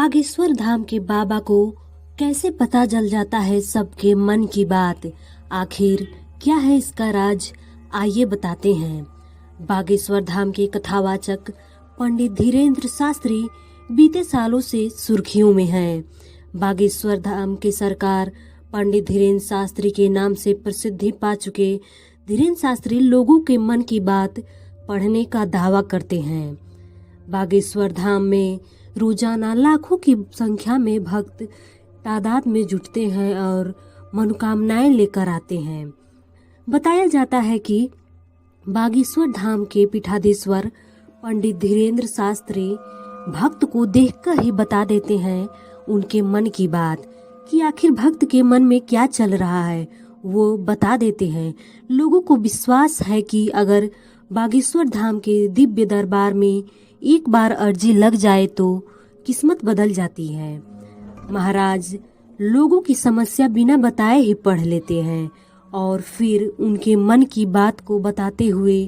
बागेश्वर धाम के बाबा को कैसे पता चल जाता है सबके मन की बात? आखिर क्या है इसका राज? आइए बताते हैं। बागेश्वर धाम के कथावाचक पंडित धीरेन्द्र शास्त्री बीते सालों से सुर्खियों में हैं। बागेश्वर धाम के सरकार पंडित धीरेन्द्र शास्त्री के नाम से प्रसिद्धि पा चुके धीरेन्द्र शास्त्री लोगों के मन की बात पढ़ने का दावा करते हैं। बागेश्वर धाम में रोजाना लाखों की संख्या में भक्त तादाद में जुटते हैं और मनोकामनाएं लेकर आते हैं। बताया जाता है कि बागेश्वर धाम के पीठाधीश्वर पंडित धीरेन्द्र शास्त्री भक्त को देखकर ही बता देते हैं उनके मन की बात, कि आखिर भक्त के मन में क्या चल रहा है वो बता देते हैं। लोगों को विश्वास है कि अगर बागेश्वर धाम के दिव्य दरबार में एक बार अर्जी लग जाए तो किस्मत बदल जाती है। महाराज लोगों की समस्या बिना बताए ही पढ़ लेते हैं और फिर उनके मन की बात को बताते हुए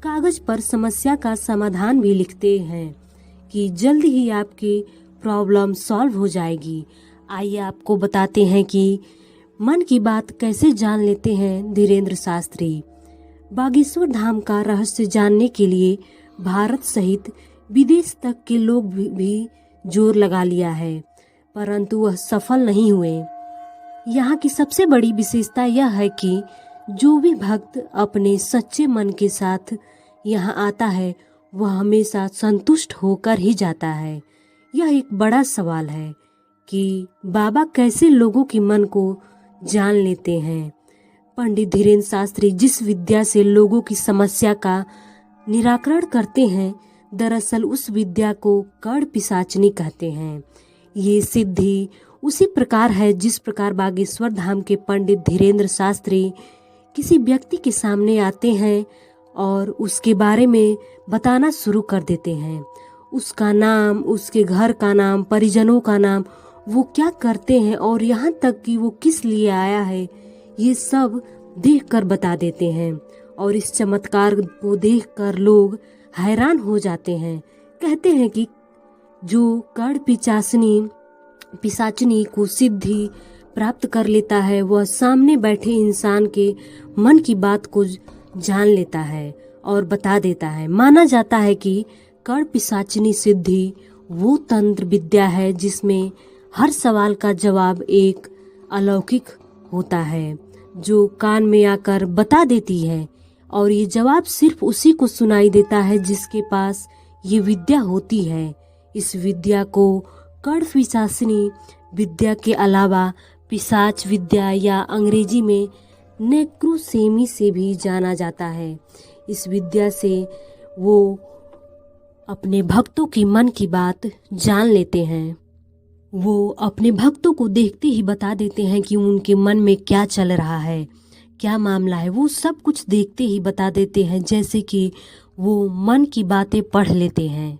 कागज पर समस्या का समाधान भी लिखते हैं कि जल्द ही आपकी प्रॉब्लम सॉल्व हो जाएगी। आइए आपको बताते हैं कि मन की बात कैसे जान लेते हैं धीरेन्द्र शास्त्री। बागेश्वर धाम का रहस्य जानने के लिए भारत सहित विदेश तक के लोग भी जोर लगा लिया है, परंतु वह सफल नहीं हुए। यहाँ की सबसे बड़ी विशेषता यह है कि जो भी भक्त अपने सच्चे मन के साथ यहाँ आता है वह हमेशा संतुष्ट होकर ही जाता है। यह एक बड़ा सवाल है कि बाबा कैसे लोगों के मन को जान लेते हैं। पंडित धीरेन्द्र शास्त्री जिस विद्या से लोगों की समस्या का निराकरण करते हैं, दरअसल उस विद्या को कड़ पिशाचनी कहते हैं। ये सिद्धि उसी प्रकार है जिस प्रकार बागेश्वर धाम के पंडित धीरेन्द्र शास्त्री किसी व्यक्ति के सामने आते हैं और उसके बारे में बताना शुरू कर देते हैं। उसका नाम, उसके घर का नाम, परिजनों का नाम, वो क्या करते हैं और यहाँ तक कि वो किस लिए आया है, ये सब देखकर बता देते हैं। और इस चमत्कार को देखकर लोग हैरान हो जाते हैं। कहते हैं कि जो कड़ पिशाचनी को सिद्धि प्राप्त कर लेता है वह सामने बैठे इंसान के मन की बात को जान लेता है और बता देता है। माना जाता है कि कड़ पिशाचनी सिद्धि वो तंत्र विद्या है जिसमें हर सवाल का जवाब एक अलौकिक होता है जो कान में आकर बता देती है, और ये जवाब सिर्फ उसी को सुनाई देता है जिसके पास ये विद्या होती है। इस विद्या को कड़ पिशाचनी विद्या के अलावा पिशाच विद्या या अंग्रेजी में नेक्रोसेमी से भी जाना जाता है। इस विद्या से वो अपने भक्तों की मन की बात जान लेते हैं। वो अपने भक्तों को देखते ही बता देते हैं कि उनके मन में क्या चल रहा है, क्या मामला है। वो सब कुछ देखते ही बता देते हैं, जैसे कि वो मन की बातें पढ़ लेते हैं।